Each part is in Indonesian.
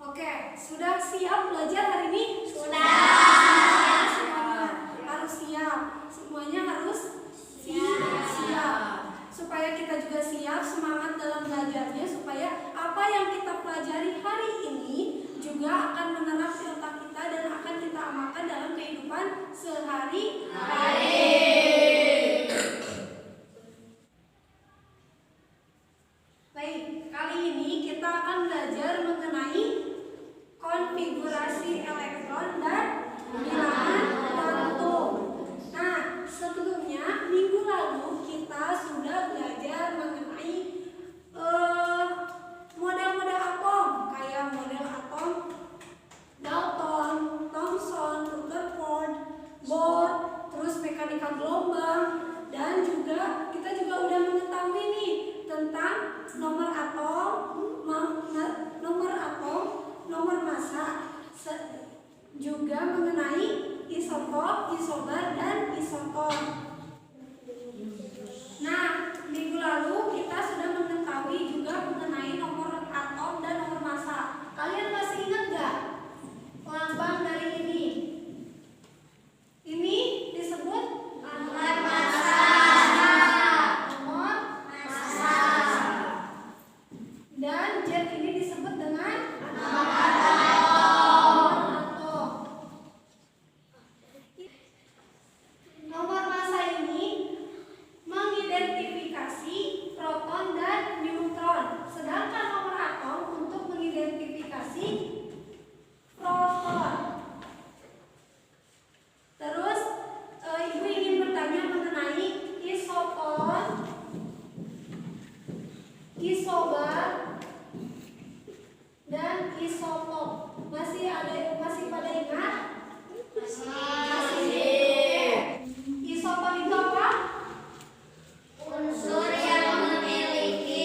Oke, sudah siap belajar hari ini? Sudah. Semuanya harus siap. Semuanya harus siap. Supaya kita juga siap, semangat dalam belajarnya, supaya apa yang kita pelajari hari ini juga akan menerap di otak kita dan akan kita amalkan dalam kehidupan sehari-hari. Baik, kali ini kita akan belajar mengenai konfigurasi elektron dan bilangan kuantum. Nah, sebelumnya minggu lalu kita sudah belajar mengenai model-model atom, kayak model atom Dalton, Thomson, Rutherford, Bohr, terus mekanika gelombang, dan juga kita juga udah mengetahui nih tentang nomor atom, nomor massa, juga mengenai isotop, isobar, dan isoton. Nah, minggu lalu kita sudah mengetahui juga mengenai nomor atom dan nomor massa. Kalian masih ingat nggak lambang dari ini? Ini disebut Nomor massa. Nomor massa. Dan zat ini disebut dengan Nomor atom. atom. Nomor massa ini mengidentifikasi proton dan neutron, sedangkan nomor atom untuk mengidentifikasi proton. Terus Ibu ingin bertanya mengenai isoton, isobar, dan isotop. Masih pada ingat? Masih. Isoton itu apa? Unsur yang memiliki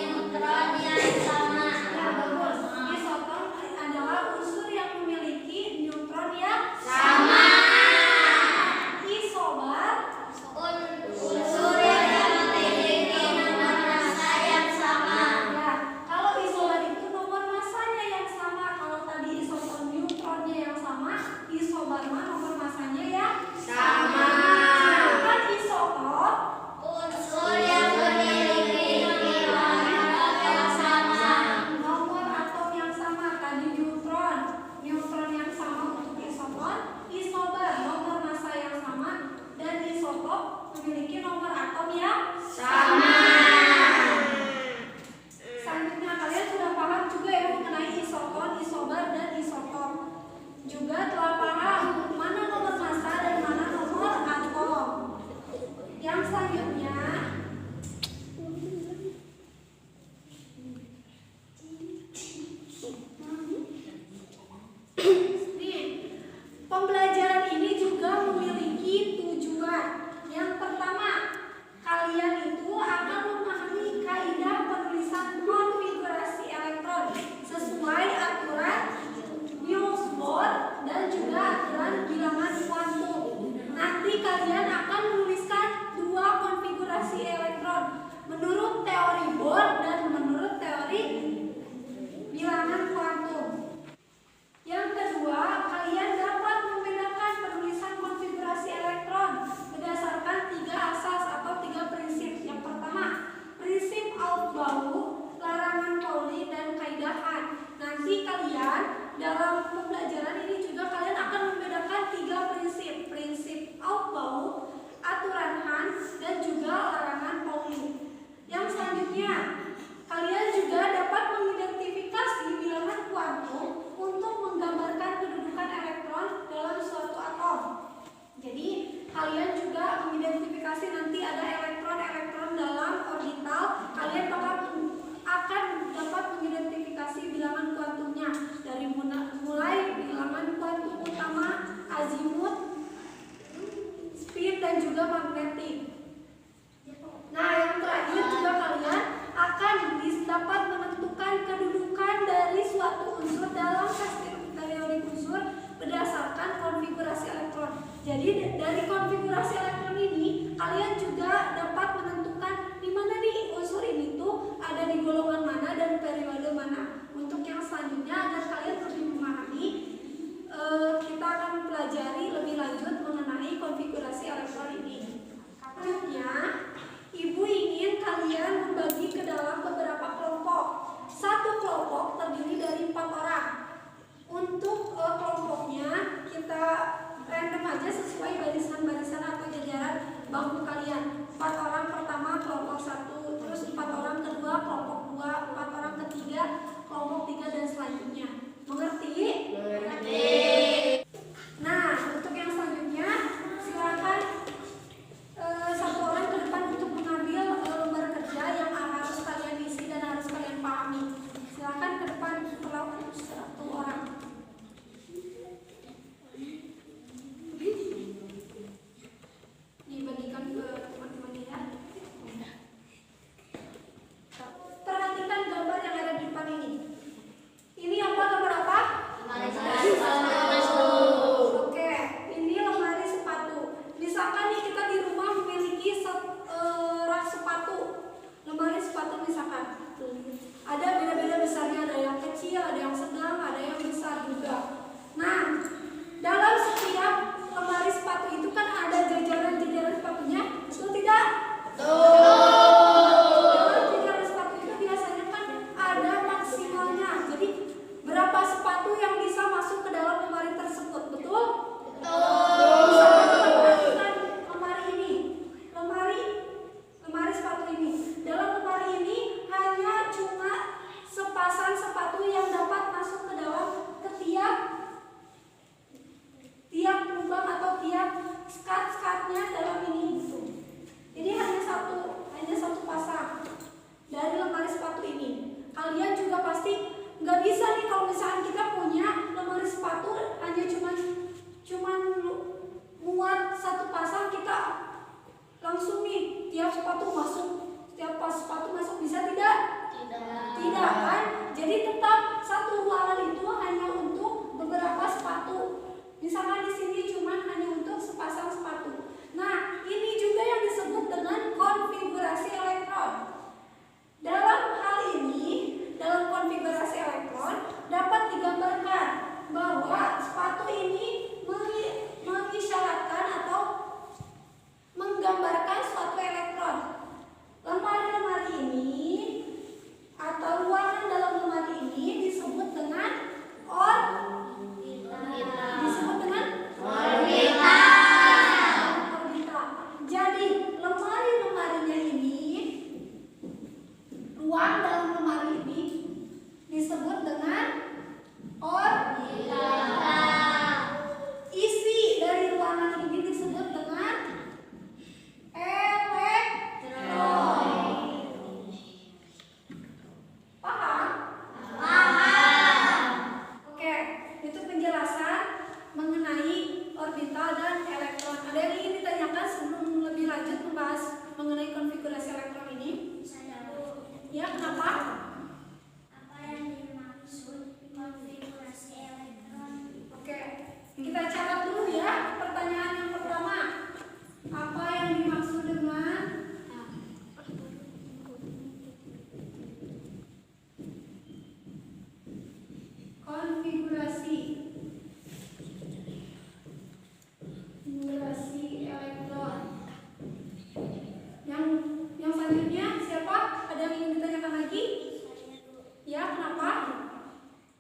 neutron yang sama. Ya, bagus. Isoton adalah unsur yang memiliki neutron yang Sama. isobar Unsur yang memiliki nomor massa yang sama. ya. Kalau isobar itu nomor massanya yang sama. Kalau tadi isoton neutronnya yang sama, isobar mah nomor massanya yang Sama. Sedangkan isotop Unsur yang memiliki nomor atom yang sama. nomor atom yang sama. Tadi neutron yang sama untuk isoton, isobar nomor massa yang sama, dan isotop memiliki nomor atom yang Sama. Selanjutnya kalian sudah paham juga ya mengenai isoton, isobar, dan isotop. Juga telah paham mana nomor massa dan mana nomor atom. Yang selanjutnya nih, pembelajaran ini juga memiliki tujuan. Yang pertama, kalian itu akan memahami kaidah penulisan konfigurasi elektron sesuai aturan Niels Bohr dan juga aturan bilangan kuantum. Nanti kalian akan menuliskan dua konfigurasi elektron menurut teori Bohr dan menurut teori bilangan kuantum. Yang kedua, kalian dapat membedakan penulisan konfigurasi elektron berdasarkan 3 asas atau 3 prinsip. Yang pertama, prinsip Aufbau, larangan Pauli, dan kaidah Han. Nanti kalian dalam pembelajaran ini juga kalian akan membedakan 3 prinsip. Prinsip Aufbau, aturan Han, dan juga larangan Pauli. Yang selanjutnya, kalian juga dapat mengidentifikasi bilangan kuantum untuk menggambarkan kedudukan elektron dalam suatu atom. Jadi kalian juga mengidentifikasi nanti ada elektron-elektron dalam orbital. Kalian akan dapat mengidentifikasi bilangan kuantumnya dari mulai bilangan betul? Betul. Misalkan kita perhatikan lemari ini, lemari sepatu ini. Dalam lemari ini hanya cuma sepasang sepatu yang dapat masuk ke dalam ke tiap lubang atau tiap skat-skatnya dalam ini gitu. Jadi hanya satu pasang dari lemari sepatu ini. Kalian juga pasti nggak bisa nih kalau misalnya kita punya lemari sepatu hanya cuman muat satu pasang, kita langsung nih tiap sepatu masuk bisa tidak? Tidak kan? Jadi tetap satu ruangan itu hanya untuk beberapa sepatu. Misalkan di sini cuman hanya untuk sepasang sepatu. Nah, ini juga yang disebut dengan konfigurasi elektron. Dalam hal ini, dalam konfigurasi elektron dapat digambarkan bahwa sepatu ini mengisyaratkan atau menggambarkan suatu elektron. Lemari-lemari ini atau ruangan dalam lemari ini disebut dengan orbita. Jadi lemari-lemarinya ini, ruang dalam lemari ini disebut dengan orbita. Isi dari ruangan ini disebut dengan elektron. Paham? Oke, itu penjelasan mengenai orbital dan elektron. Ada yang ingin ditanyakan sebelum lebih lanjut membahas mengenai konfigurasi elektron ini? Ya, kenapa? Apa yang dimaksud konfigurasi elektron? Oke, kita catat dulu ya. Pertanyaan yang pertama, apa yang dimaksud dengan konfigurasi elektron? Yang selanjutnya siapa? Ada yang ingin ditanyakan lagi? Ya, kenapa?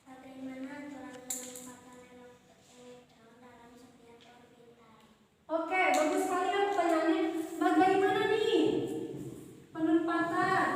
Bagaimana aturan penempatan elektron dalam setiap orbital? Oke, bagus sekali ya pertanyaannya. Bagaimana nih penempatan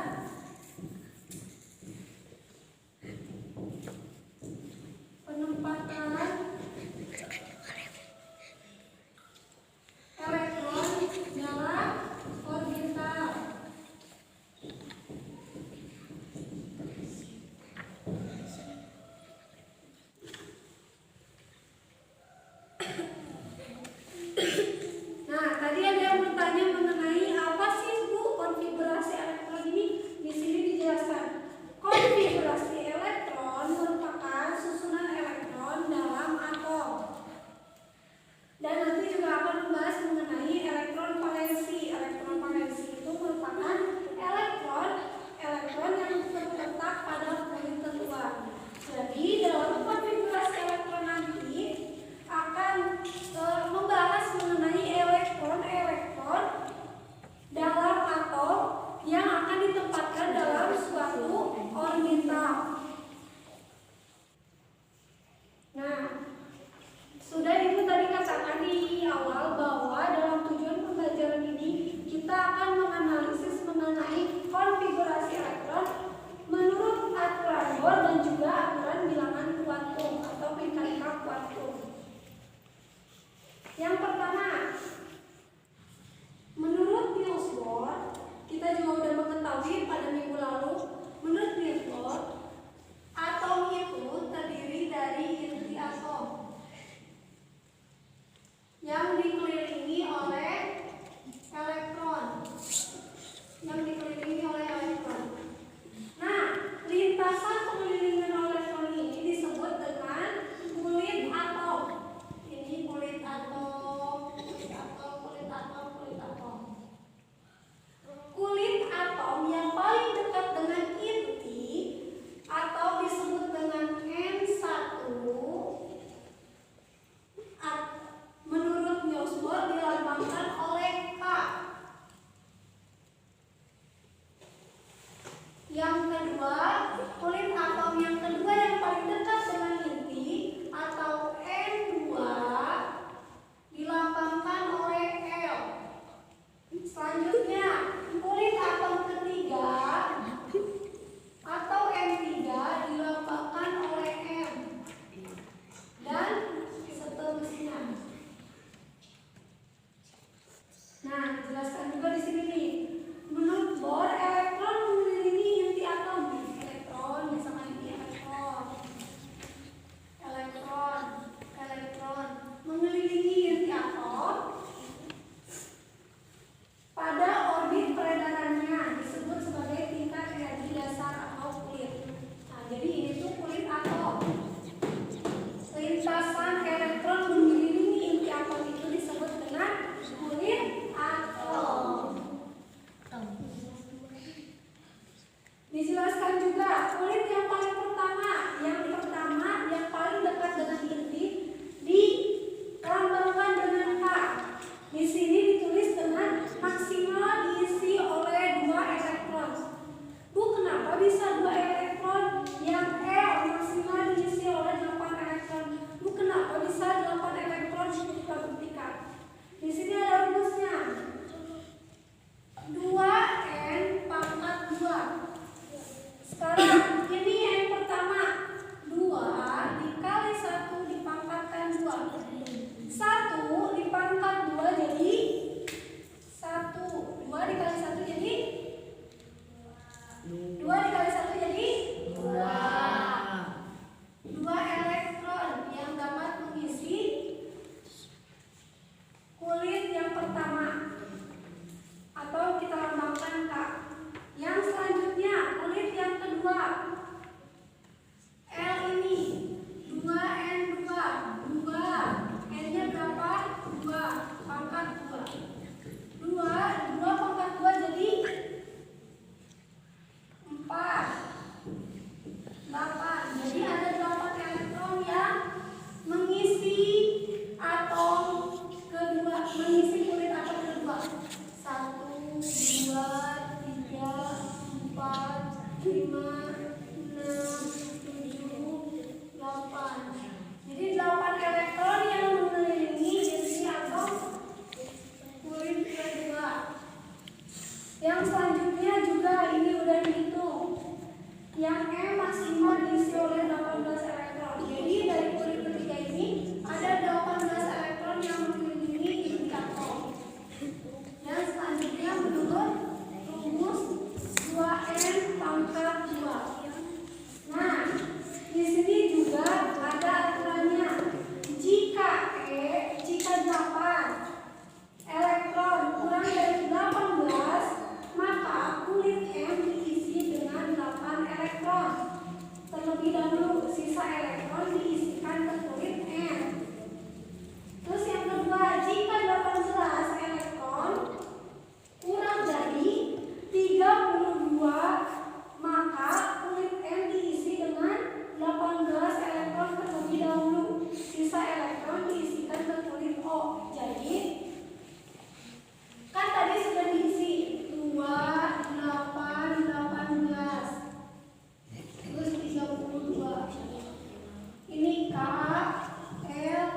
sisa elektron diisikan ke kulit N. Terus yang kedua, jika 18 elektron kurang dari 32, maka kulit N diisi dengan 18 elektron terlebih dahulu. Sisa elektron diisikan ke kulit O. Jadi kan tadi sudah diisi 2, 8, 18, terus 32. Ini K, L,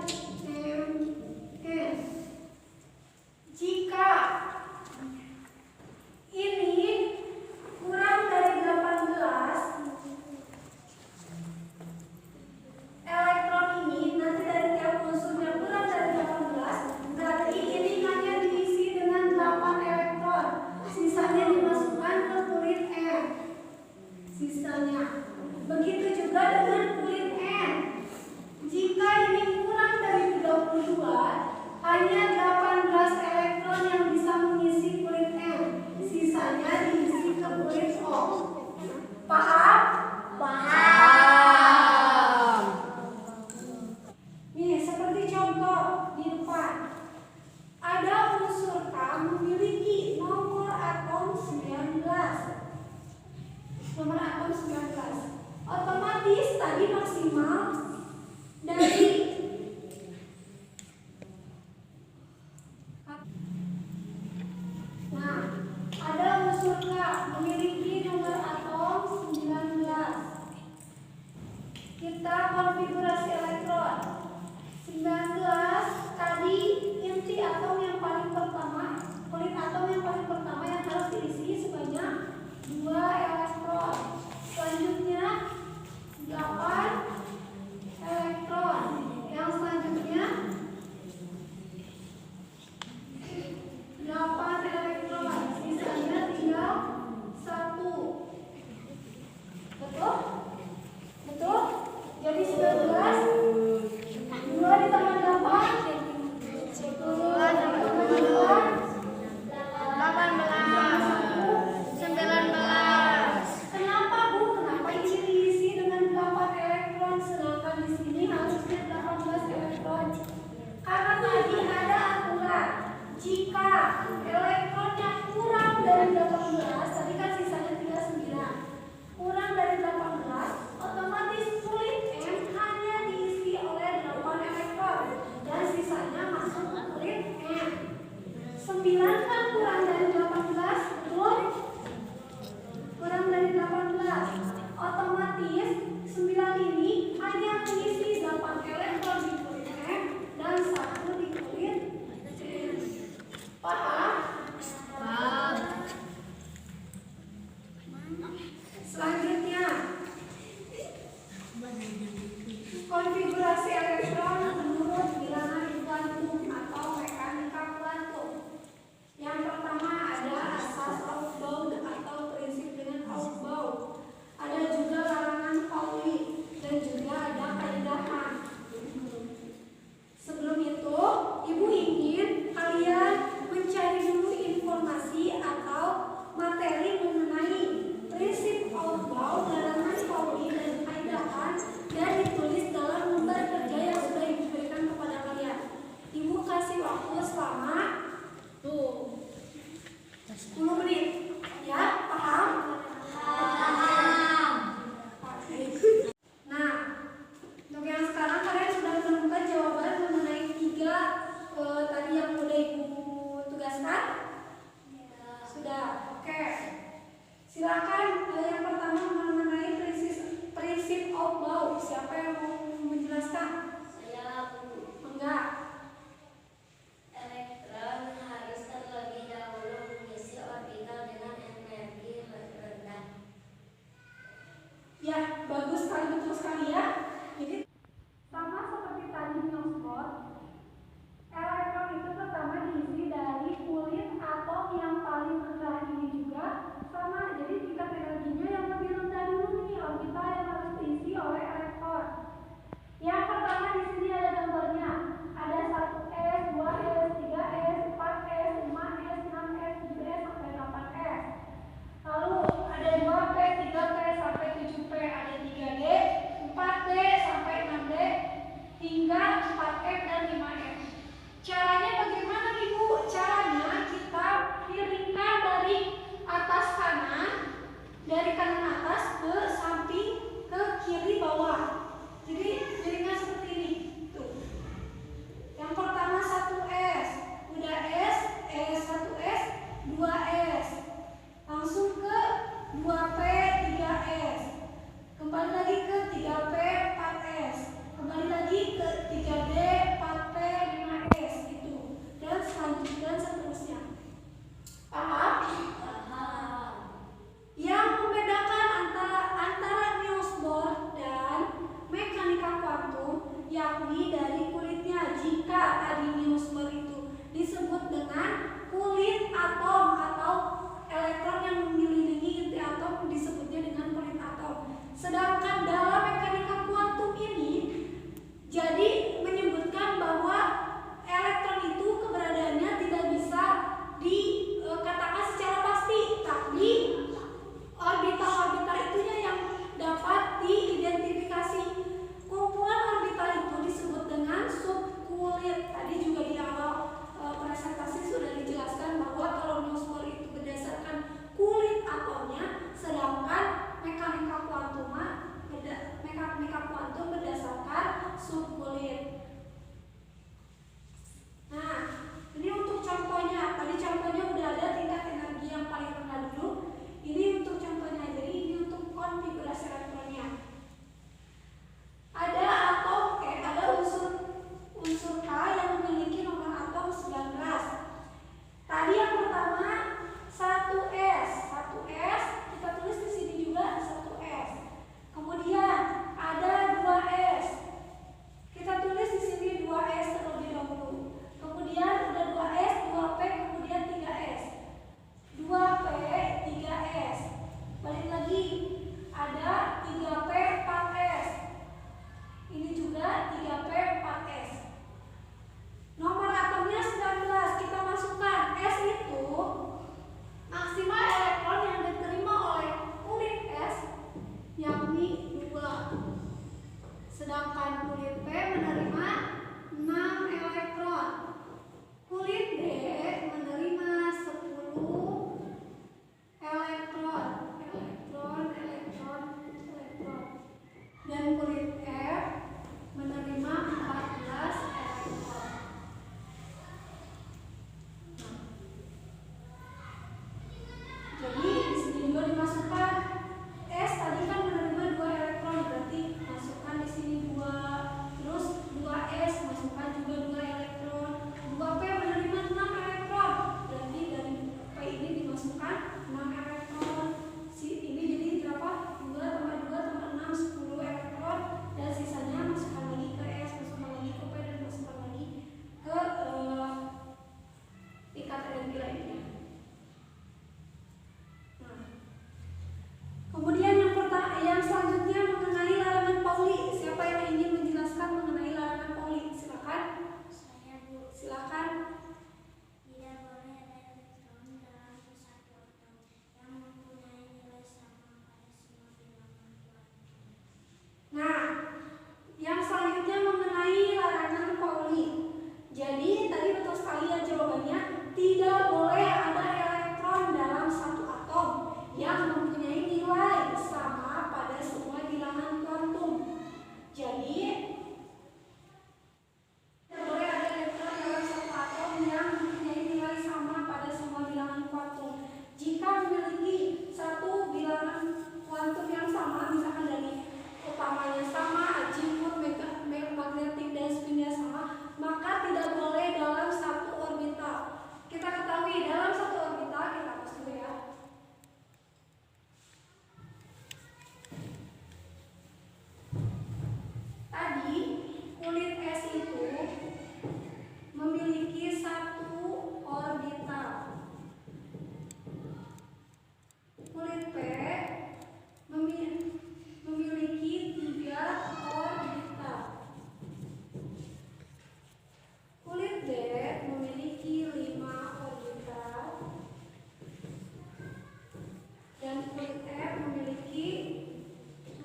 M, N. Jika ini kurang dari 18, elektron ini nanti dari tiap unsurnya kurang dari 18, berarti ini hanya diisi dengan 8 elektron. Sisanya dimasukkan ke kulit N. Sisanya. Begitu juga dengan kulit N. Jika ini kurang dari 32, hanya 18 elektron yang bisa mengisi kulit N. Sisanya diisi ke kulit O. Paham? Paham. Nih, seperti contoh di depan. Ada unsur K memiliki nomor atom 19. Nomor atom 19. Otomatis tadi maksimal dari ada unsur K memiliki nomor atom 19. Kita konfigurasi elektron. 19 tadi inti atom yang paling pertama, kulit atom yang paling pertama yang harus diisi sebanyak 2 elektron. Selanjutnya 8 elektron. Yang selanjutnya 8 elektron. Sisanya tinggal 1. Betul? Betul? Jadi 19 2 ditambah 8 Kenapa Bu? Kenapa ini diisi dengan 8 elektron sedangkan di sini harusnya 18 elektron? Karena tadi ada aturan jika elektronnya kurang dari 18, tadi kan sisanya tinggal 9. Kurang dari 18, otomatis kulit N hanya diisi oleh 8 elektron dan sisanya masuk ke kulit N. 9 kan kurang dari 18, betul? Kurang dari 18. Otomatis 9 ini hanya mengisi 8 elektron di kulit N dan 1 di kulit N. Paham? Paham. Selanjutnya, konfigurasi elektron menurut bilangan kuantum atau mekanika kuantum. Yang pertama ada asas Aufbau atau prinsip dengan Aufbau. Ada juga larangan Pauli dan juga ada kaidahan. Sebelum itu, Ibu ingin kalian mencari dulu informasi atau materi mengenai prinsip Aufbau, larangan Pauli dan kaidahan dan ditulis dalam lembar kerja yang sudah Ibu Sedangkan kulit P menerima 6 elektron. Kulit D menerima 10 elektron. Dan kulit F menerima 14 elektron. Jadi di sini juga dimasukkan S tadi kan menerima 2 elektron, berarti masukkan di sini 2. Terus 2S masukkan juga 2 elektron. 2P menerima 6 elektron, berarti dari P ini dimasukkan 6 elektron. Ini jadi berapa? 2 tambah 2 tambah 6 10 elektron, dan sisanya masukkan lagi ke S, masukkan lagi ke P, dan masukkan lagi ke tingkat energi lainnya. Kemudian yang selanjutnya mengenai larangan Pauli. Siapa yang ingin menjelaskan mengenai larangan Pauli? Silakan. Saya, Bu. Silakan. Tidak boleh ada elektron dalam satu atom yang mempunyai nilai sama pada semua bilangan kuantum. Nah, yang selanjutnya mengenai larangan Pauli. Jadi tadi betul sekali ya jawabannya. Tidak boleh ada elektron dalam satu atom yang mempunyai nilai sama pada semua bilangan kuantum. Jadi tidak boleh ada elektron dalam satu atom yang mempunyai nilai sama pada semua bilangan kuantum. Jika memiliki satu bilangan kuantum yang sama, misalkan dari utamanya sama, azimut, magnetik, dan spinnya sama, maka tidak boleh dalam satu orbital. Kita ketahui dalam satu orbital, kita hapus dulu ya. Tadi kulit S itu memiliki satu orbital. Kulit P memiliki 3 orbital. Kulit D memiliki 5 orbital. Dan kulit F memiliki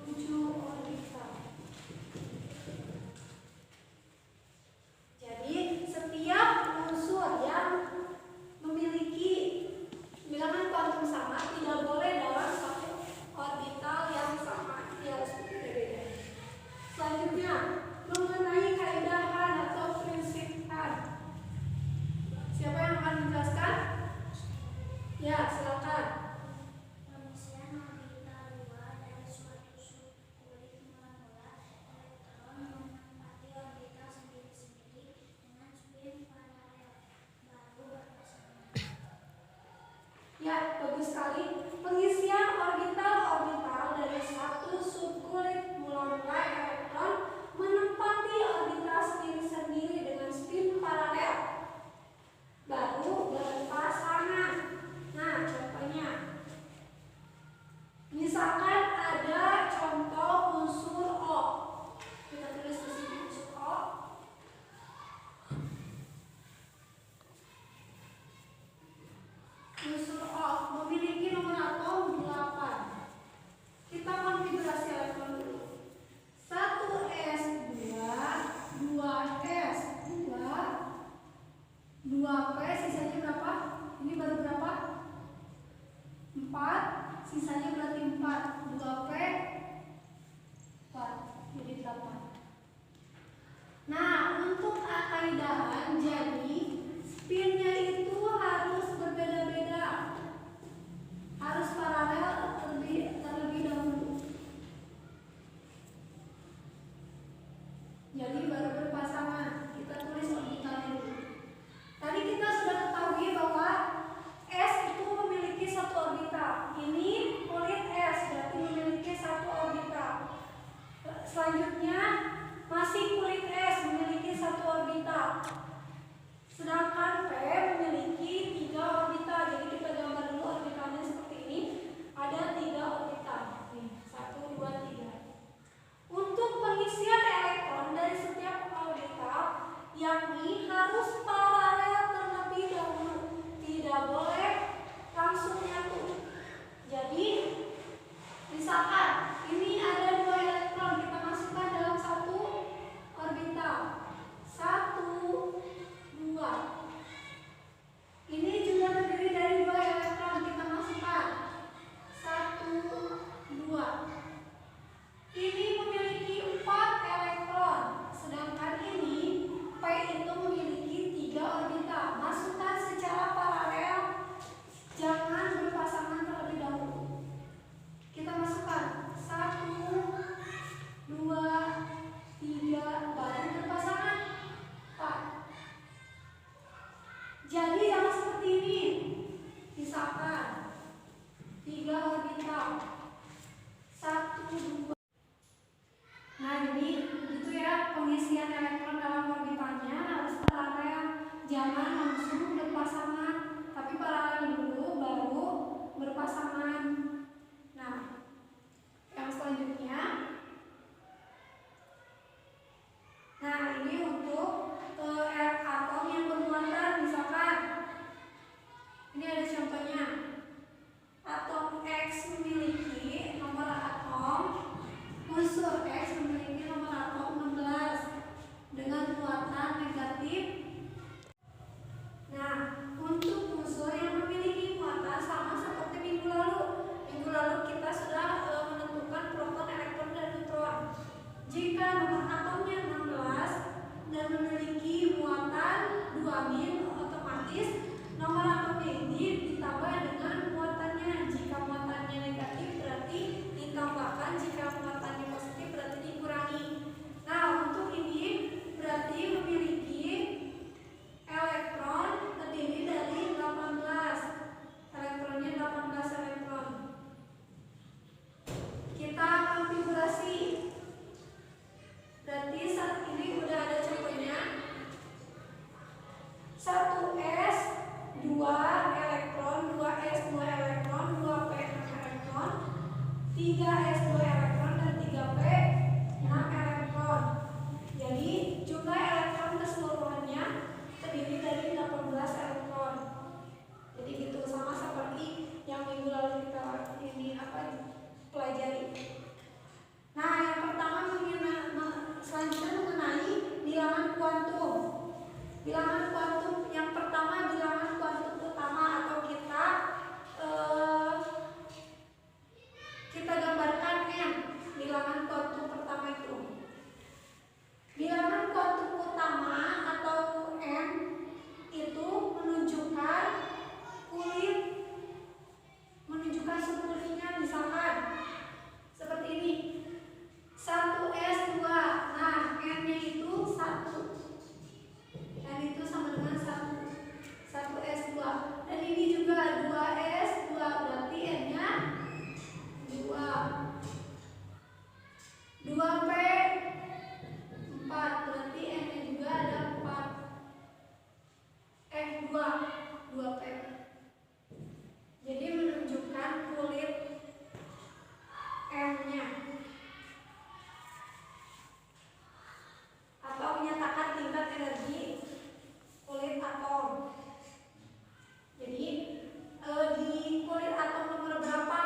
7 orbital. Jadi setiap unsur yang memiliki bilangan kuantum sama tidak boleh dalam satu orbital yang sama, dia harus berbeda. Selanjutnya mengenai kaidah Han atau prinsip Han. Siapa yang akan menjelaskan? Ya, silakan. Pengisian orbital luar dari suatu subkulit mula-mula, elektron menempati orbital sendiri-sendiri dengan spin paralel, baru berpasangan. Ya, bagus sekali. Pengisian orbital-orbital dari satu subkulit mula-mula, elektron menempati orbital sendiri-sendiri dengan spin paralel, baru berpasangan. Nah, contohnya, misalkan ada contoh unsur O. Kita tulis di sini unsur O. Unsur O memiliki nomor atom 8. Kita konfigurasi elektron dulu. 1s2, 2s2, 2p, sisanya berapa? Ini baru berapa? 4, sisanya berarti 4. 2p 4, jadi 8. Nah, untuk kaidahan, jadi spinnya itu harus berbeda-beda, harus paralel terlebih dahulu. Jadi baru berpasangan. Kita tulis orbitalnya dulu. Tadi kita sudah ketahui bahwa S itu memiliki satu orbital. Ini kulit S berarti memiliki satu orbital. Selanjutnya masih kulit S memiliki satu orbital. Sedangkan P memiliki 3 orbital. Jadi kita gambar dulu orbitalnya seperti ini. Ada 3 orbital. Nih, 1, 2, 3. Untuk pengisian elektron dari setiap orbital, yakni harus paralel terlebih dahulu. Tidak boleh langsung nyatu. Jadi, misalkan ini ada 2 elektron, kita masukkan dalam satu gitu ya pengisian elektron dalam orbitalnya harus paralel, jangan langsung berpasangan, tapi paralel dulu baru berpasangan. Nah, yang selanjutnya, nah ini untuk atom yang bermuatan, misalkan ini ada contohnya. Atom X memiliki nomor atom, unsur X memiliki nomor atom 16 dengan muatan negatif. Nah, untuk unsur yang memiliki muatan sama seperti minggu lalu. Minggu lalu kita sudah menentukan proton, elektron, dan neutron. Jika nomor atomnya 16 dan memiliki muatan 2 min, otomatis nomor atomnya ini ditambah dengan muatannya. Jika muatannya negatif berarti ditambahkan, jika muatannya positif berarti dikurangi. Nah, untuk ini berarti memiliki elektron terdiri dari 18. Elektronnya 18 elektron. Kita konfigurasi. Berarti saat ini udah ada contohnya. 1s 2 elektron, 2s 2 elektron, 2p 6 elektron, 3s 2 elektron, dan 3p 6 elektron. Jadi jumlah elektron keseluruhannya terdiri dari 18 elektron. Jadi gitu, sama seperti yang minggu lalu kita pelajari. Nah, yang pertama selanjutnya mengenai bilangan kuantum. Bilangan kuantum yang pertama, bilangan kuantum utama, atau kita gambarkan n. Bilangan kuantum pertama itu. Bilangan kuantum utama atau n itu menunjukkan kulit, menunjukkan subkulitnya, misalkan seperti ini. 1s2. Nah, n-nya itu 1. Dan itu sama dengan 1s2. Dan ini juga 2s2, berarti n-nya 2. 2p 4, berarti n-nya juga ada 4. 2p. Jadi menunjukkan kulit n-nya. Atau menyatakan tingkat energi kulit atom. Jadi di kulit atom nomor berapa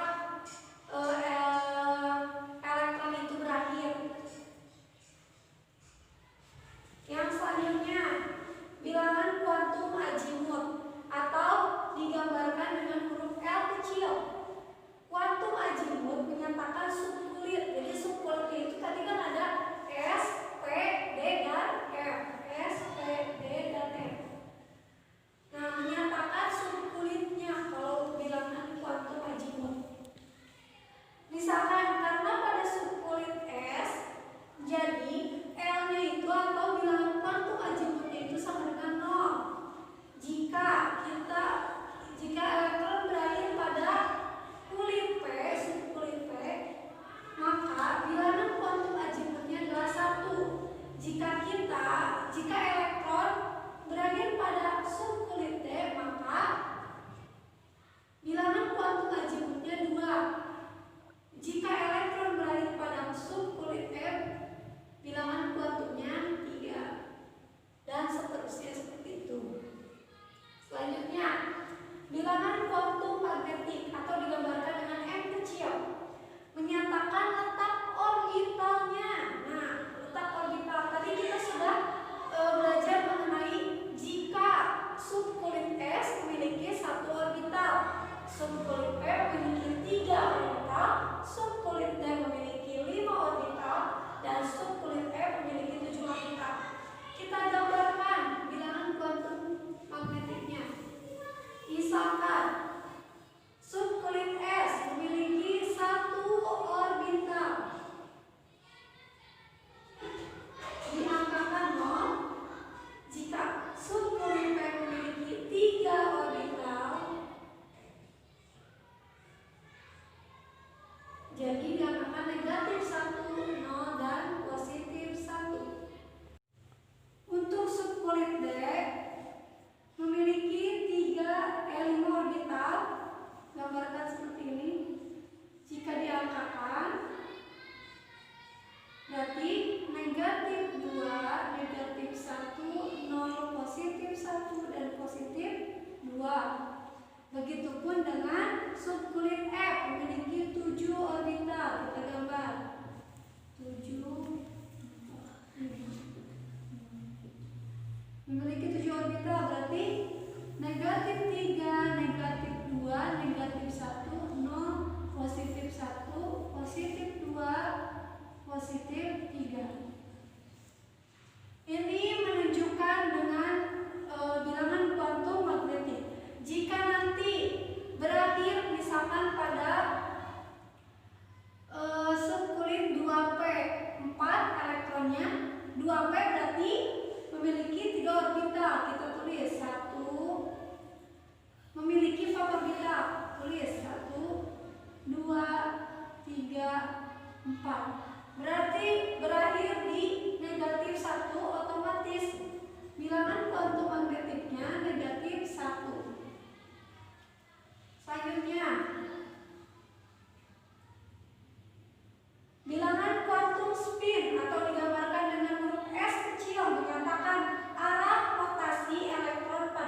elektron itu berakhir. Yang selanjutnya, bilangan kuantum azimut atau digambarkan dengan huruf L kecil. Kuantum azimut menyatakan subkulit. Jadi subkulitnya itu tadi kan ada S, P, D, dan F. S, P, D, dan F. Nah, menyatakan subkulitnya kalau bilangan kuantum azimut. Misalkan karena pada subkulit S, jadi L-nya itu atau bilangan kuantum azimutnya itu sama dengan 0. Jika elektron berakhir pada kulit P, subkulit P, maka bilangan kuantum azimutnya adalah 1. Jika elektron berakhir pada subkulit D, maka bilangan kuantum azimutnya 2. Jika elektron berakhir pada subkulit F, bilangan kuantumnya 3. Dan seterusnya seperti itu. Selanjutnya, bilangan kuantum magnetik atau digambarkan dengan M kecil menyatakan letak orbitalnya. Nah, letak orbital tadi kita 2P berarti memiliki 3 orbital. Kita tulis 1, memiliki faktor bila, tulis 1, 2, 3, 4. Berarti berakhir di negatif 1, otomatis bilangan kuantum magnetiknya negatif 1. Selanjutnya, bilangan kuantum spin atau digambarkan dengan huruf S kecil menyatakan arah rotasi elektron pada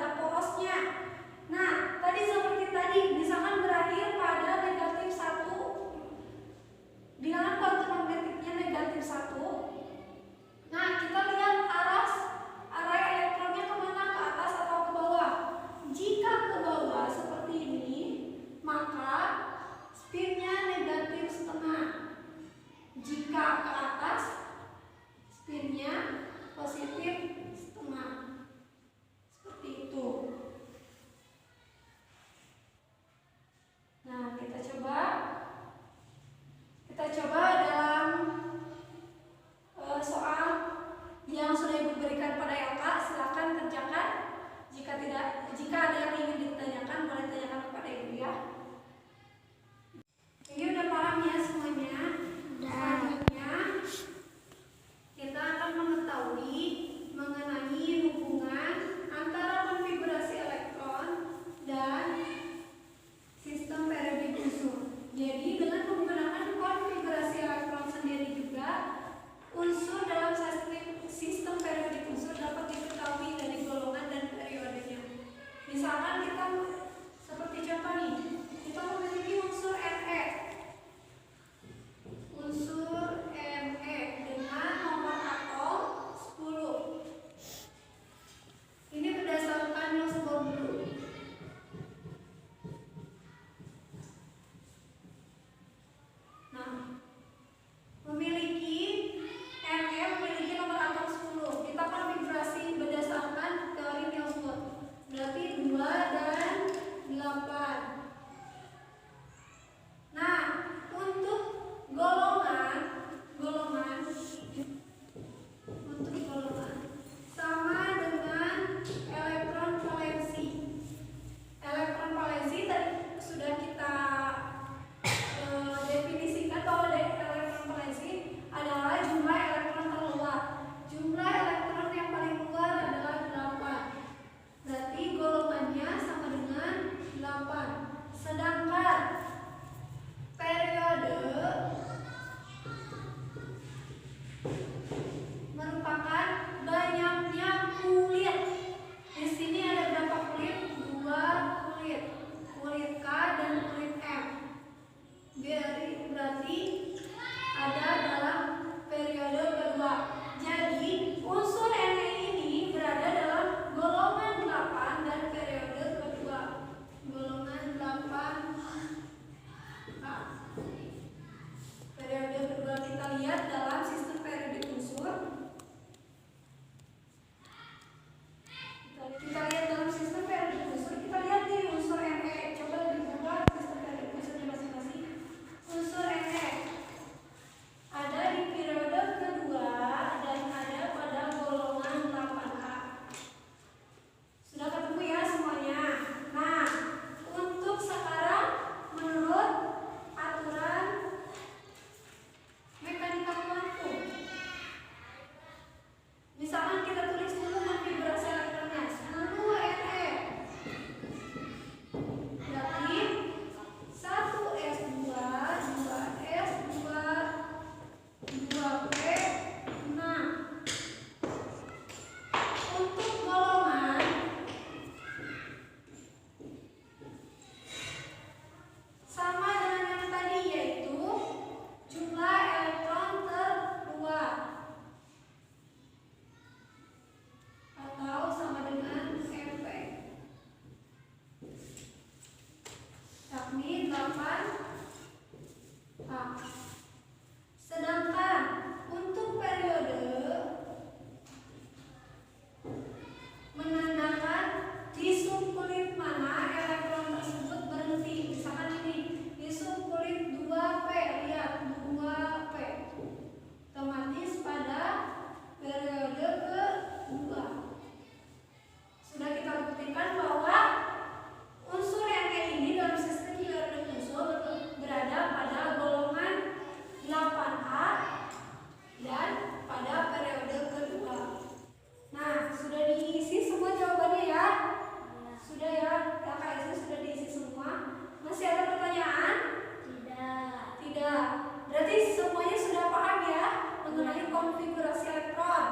konfigurasi elektron?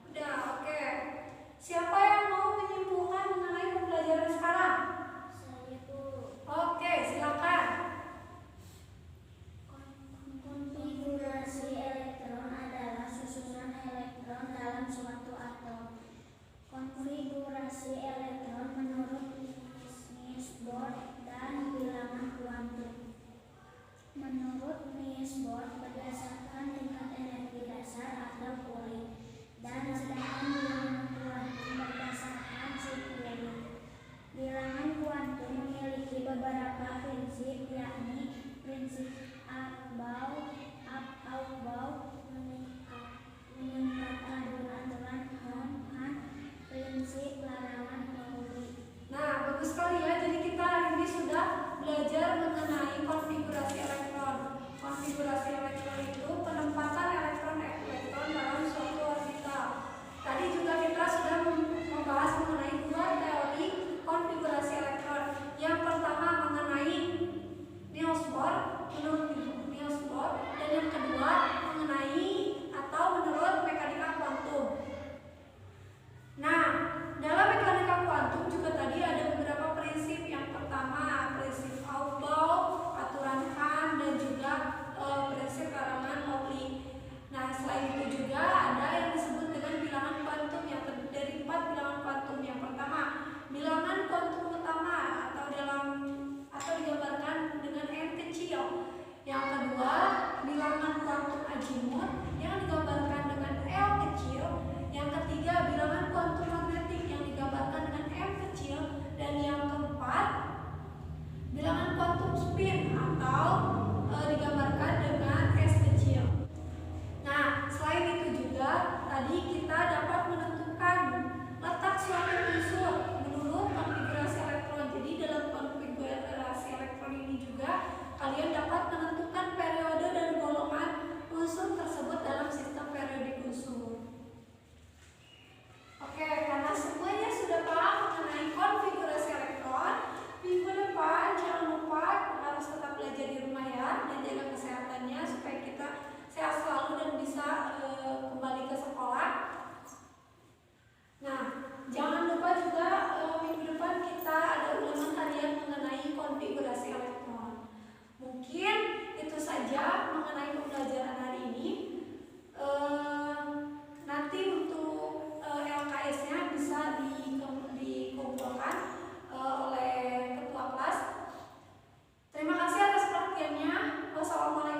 Udah, oke. Siapa yang mau menyimpulkan mengenai pembelajaran sekarang? Saya Bu. Oke, silakan. Konfigurasi elektron adalah susunan elektron dalam suatu atom. Konfigurasi elektron menurut Niels Bohr dan bilangan kuantum. Menurut Niels Bohr berdasarkan tingkat energi dasar atau Curie, dan sedangkan bilangan kuantum berdasarkan si Curie. Bilangan kuantum memiliki beberapa prinsip, yakni prinsip Aufbau, meningkat aturan Hahn, prinsip larangan Pauli. Nah, bagus sekali ya. Jadi kita hari ini sudah belajar mengenai konfigurasi elektron. Konfigurasi elektron itu penempatan elektron dalam suatu orbital. Tadi juga kita sudah membahas mengenai dua teori konfigurasi elektron. Yang pertama mengenai Niels Bohr, menurut Niels Bohr, dan yang kedua mengenai atau menurut mekanika kuantum. Nah, dalam mekanika kuantum juga tadi ada beberapa prinsip. Yang pertama prinsip Aufbau, aturan Hahn, dan juga prinsip larangan Pauli. Nah, selain itu juga ada yang disebut dengan bilangan kuantum yang terdiri dari 4 bilangan kuantum. Yang pertama, bilangan kuantum utama atau digambarkan dengan n kecil. Yang kedua, bilangan kuantum azimut yang digambarkan dengan L kecil. Yang ketiga, bilangan kuantum magnetik yang digambarkan dengan M kecil. Dan yang keempat, bilangan kuantum spin atau digambarkan dengan S kecil. Nah, selain itu juga tadi kita dapat menentukan letak suatu unsur menurut konfigurasi elektron. Jadi dalam konfigurasi elektron ini juga kalian dapat menentukan periode dan golongan unsur tersebut dalam sistem periodik unsur. Oke, karena semuanya sudah paham mengenai konfigurasi elektron, minggu depan jangan lupa harus tetap belajar di rumah ya, dan jaga kesehatannya supaya kita sehat selalu dan bisa kembali ke sekolah. Nah, jangan lupa juga minggu depan kita ada ulangan harian mengenai konfigurasi elektron. Mungkin itu saja mengenai pembelajaran hari ini. Nanti untuk LKS-nya bisa dikumpulkan oleh ketua kelas. Terima kasih atas perhatiannya. Wassalamualaikum.